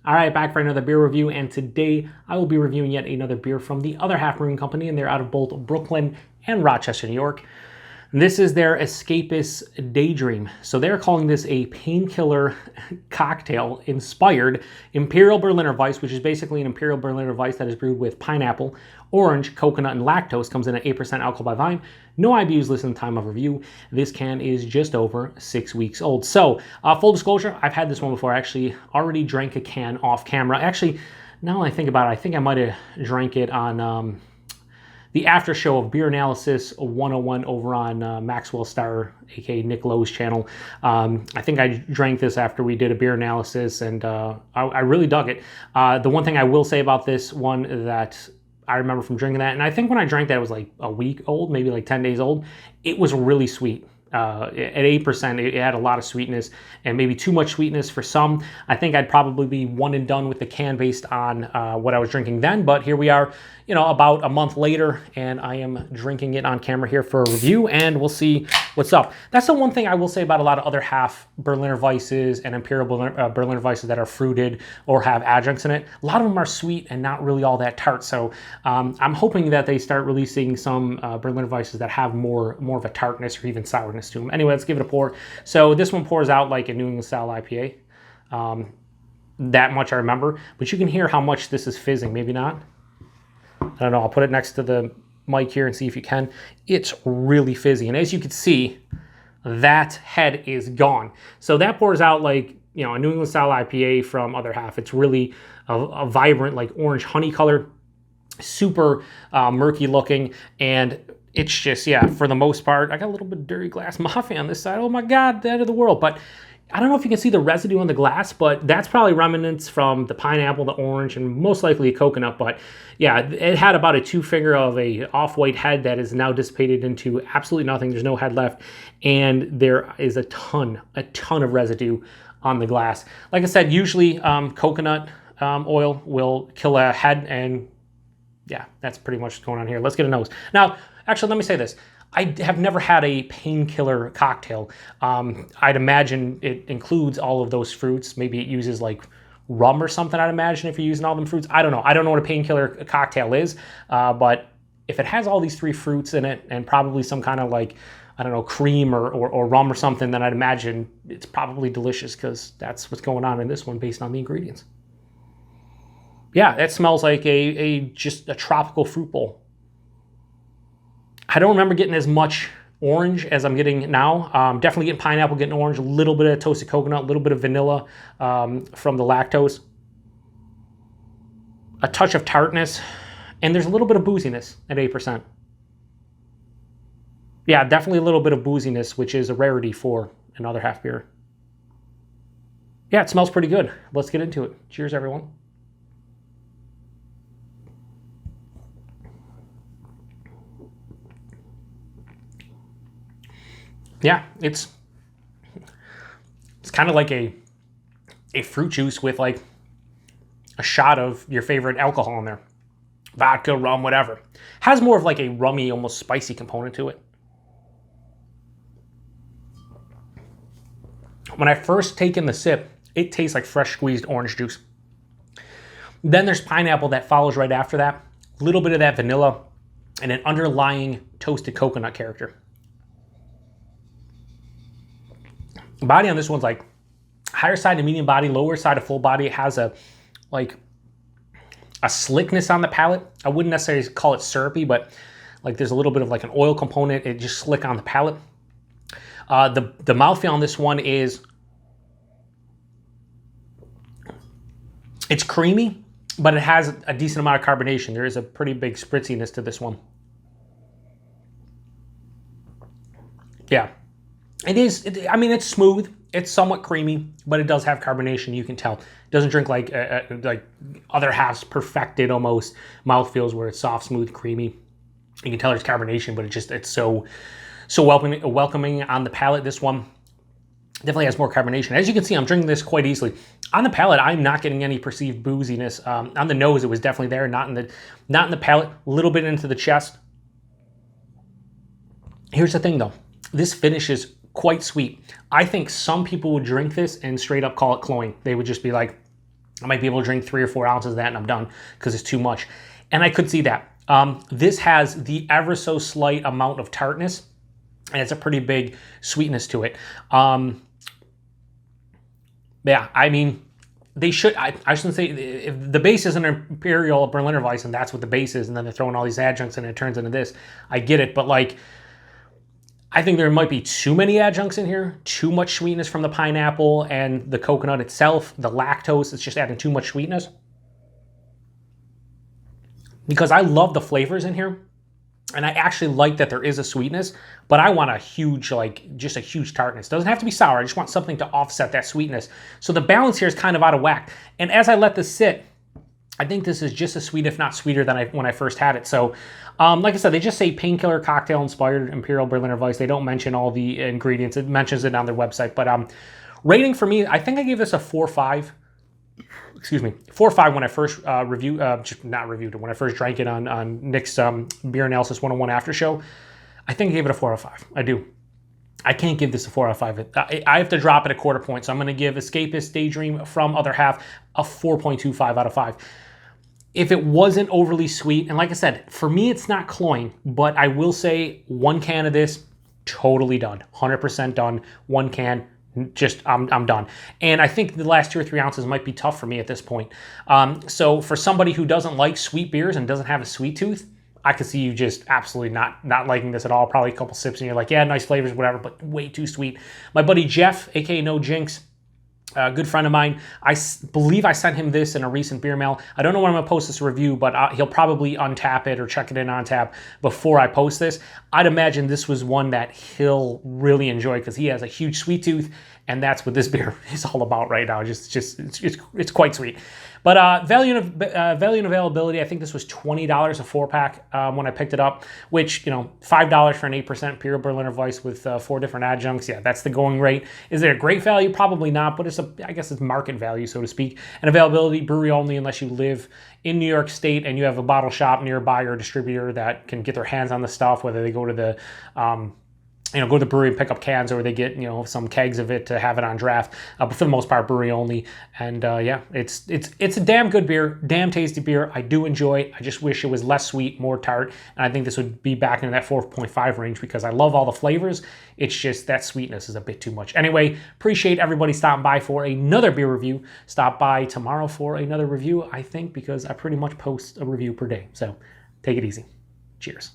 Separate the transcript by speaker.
Speaker 1: All right, back for another beer review, and today I will be reviewing yet another beer from the Other Half Brewing Company, and they're out of both Brooklyn and Rochester, New York. This is their Escapist Daydream. So they're calling this a Painkiller cocktail inspired Imperial Berliner Weisse, which is basically an Imperial Berliner Weisse that is brewed with pineapple, orange, coconut, and lactose. Comes in at 8% alcohol by volume. No IBUs listed in time of review. This can is just over 6 weeks old. So full disclosure, I've had this one before. I actually already drank a can off camera. Actually, now that I think about it, I think I might have drank it on the after show of Beer Analysis 101 over on Maxwell Star, aka Nick Lowe's channel. I think I drank this after we did a beer analysis, and I really dug it. The one thing I will say about this one that I remember from drinking that, and I think when I drank that it was like a week old, maybe like 10 days old, it was really sweet. At 8%, it had a lot of sweetness, and maybe too much sweetness for some. I think I'd probably be one and done with the can based on what I was drinking then, but here we are, you know, about a month later, and I am drinking it on camera here for a review, and we'll see what's up. That's the one thing I will say about a lot of Other Half Berliner Weisses and Imperial Berliner Weisses that are fruited or have adjuncts in it. A lot of them are sweet and not really all that tart, so I'm hoping that they start releasing some Berliner Weisses that have more of a tartness or even sourness to them. Anyway, let's give it a pour. So this one pours out like a New England style IPA. That much I remember, but you can hear how much this is fizzing. Maybe not. I don't know. I'll put it next to the mic here and see if you can. It's really fizzy, and as you can see, that head is gone. So that pours out like, you know, a New England style IPA from Other Half. It's really a vibrant, like orange honey color, super murky looking, and it's just, yeah, for the most part, I got a little bit of dirty glass mafia on this side. Oh my God, the end of the world. But I don't know if you can see the residue on the glass, but that's probably remnants from the pineapple, the orange, and most likely a coconut. But yeah, it had about a 2-finger of a off-white head that is now dissipated into absolutely nothing. There's no head left, and there is a ton of residue on the glass. Like I said, usually coconut oil will kill a head, and yeah, that's pretty much what's going on here. Let's get a nose. Now, actually, let me say this. I have never had a painkiller cocktail. I'd imagine it includes all of those fruits. Maybe it uses like rum or something, I'd imagine, if you're using all them fruits. I don't know. I don't know what a painkiller cocktail is, but if it has all these 3 fruits in it and probably some kind of like, I don't know, cream or rum or something, then I'd imagine it's probably delicious, because that's what's going on in this one based on the ingredients. Yeah, it smells like just a tropical fruit bowl. I don't remember getting as much orange as I'm getting now. Definitely getting pineapple, getting orange, a little bit of toasted coconut, a little bit of vanilla from the lactose. A touch of tartness, and there's a little bit of booziness at 8%. Yeah, definitely a little bit of booziness, which is a rarity for an Other Half beer. Yeah, it smells pretty good. Let's get into it. Cheers, everyone. Yeah, it's kind of like a fruit juice with like a shot of your favorite alcohol in there. Vodka, rum, whatever. Has more of like a rummy, almost spicy component to it. When I first take in the sip, it tastes like fresh squeezed orange juice. Then there's pineapple that follows right after that. A little bit of that vanilla and an underlying toasted coconut character. Body on this one's like higher side to medium body, lower side of full body. It has a slickness on the palate. I wouldn't necessarily call it syrupy, but like there's a little bit of like an oil component. It just slick on the palate. The mouthfeel on this one is, it's creamy, but it has a decent amount of carbonation. There is a pretty big spritziness to this one. Yeah. It is, I mean, it's smooth. It's somewhat creamy, but it does have carbonation. You can tell. It doesn't drink like Other Half's perfected almost mouthfeels where it's soft, smooth, creamy. You can tell there's carbonation, but it's so welcoming on the palate. This one definitely has more carbonation. As you can see, I'm drinking this quite easily. On the palate, I'm not getting any perceived booziness. On the nose, it was definitely there. Not in the palate. A little bit into the chest. Here's the thing, though. This finishes quite sweet. I think some people would drink this and straight up call it cloying. They would just be like, I might be able to drink 3 or 4 ounces of that and I'm done because it's too much. And I could see that. This has the ever so slight amount of tartness, and it's a pretty big sweetness to it. Yeah, I mean, they should, I shouldn't say, if the base is an Imperial Berliner Weisse and that's what the base is, and then they're throwing all these adjuncts and it turns into this, I get it, but like, I think there might be too many adjuncts in here, too much sweetness from the pineapple and the coconut itself, the lactose, it's just adding too much sweetness. Because I love the flavors in here, and I actually like that there is a sweetness, but I want a huge, like, just a huge tartness. It doesn't have to be sour, I just want something to offset that sweetness. So the balance here is kind of out of whack. And as I let this sit, I think this is just as sweet, if not sweeter, than when I first had it. So, like I said, they just say Painkiller cocktail inspired Imperial Berliner Weisse. They don't mention all the ingredients. It mentions it on their website. But rating for me, I think I gave this a 4 or 5. Excuse me, 4 or 5 when I first when I first drank it on Nick's Beer Analysis 101 after show. I think I gave it a 4 out of 5. I do. I can't give this a 4 out of 5. I have to drop it a quarter point. So I'm going to give Escapist Daydream from Other Half a 4.25 out of 5. If it wasn't overly sweet, and like I said, for me it's not cloying, but I will say 1 can of this, totally done. 100% done. 1 can, just I'm done. And I think the last 2 or 3 ounces might be tough for me at this point. So for somebody who doesn't like sweet beers and doesn't have a sweet tooth, I could see you just absolutely not liking this at all. Probably a couple sips and you're like, yeah, nice flavors, whatever, but way too sweet. My buddy Jeff, aka No Jinx, a good friend of mine, I believe I sent him this in a recent beer mail. I don't know when I'm going to post this review, but he'll probably untap it or check it in on tap before I post this. I'd imagine this was one that he'll really enjoy because he has a huge sweet tooth, and that's what this beer is all about right now. It's quite sweet. But value and availability, I think this was $20 a 4-pack when I picked it up, which, you know, $5 for an 8% Imperial Berliner Weisse with 4 different adjuncts. Yeah, that's the going rate. Is it a great value? Probably not, but I guess it's market value, so to speak. And availability, brewery only unless you live in New York State and you have a bottle shop nearby or a distributor that can get their hands on the stuff, whether they go to the go to the brewery and pick up cans, or they get, some kegs of it to have it on draft. But for the most part, brewery only. And yeah, it's a damn good beer, damn tasty beer. I do enjoy it. I just wish it was less sweet, more tart. And I think this would be back in that 4.5 range because I love all the flavors. It's just that sweetness is a bit too much. Anyway, appreciate everybody stopping by for another beer review. Stop by tomorrow for another review, I think, because I pretty much post a review per day. So take it easy. Cheers.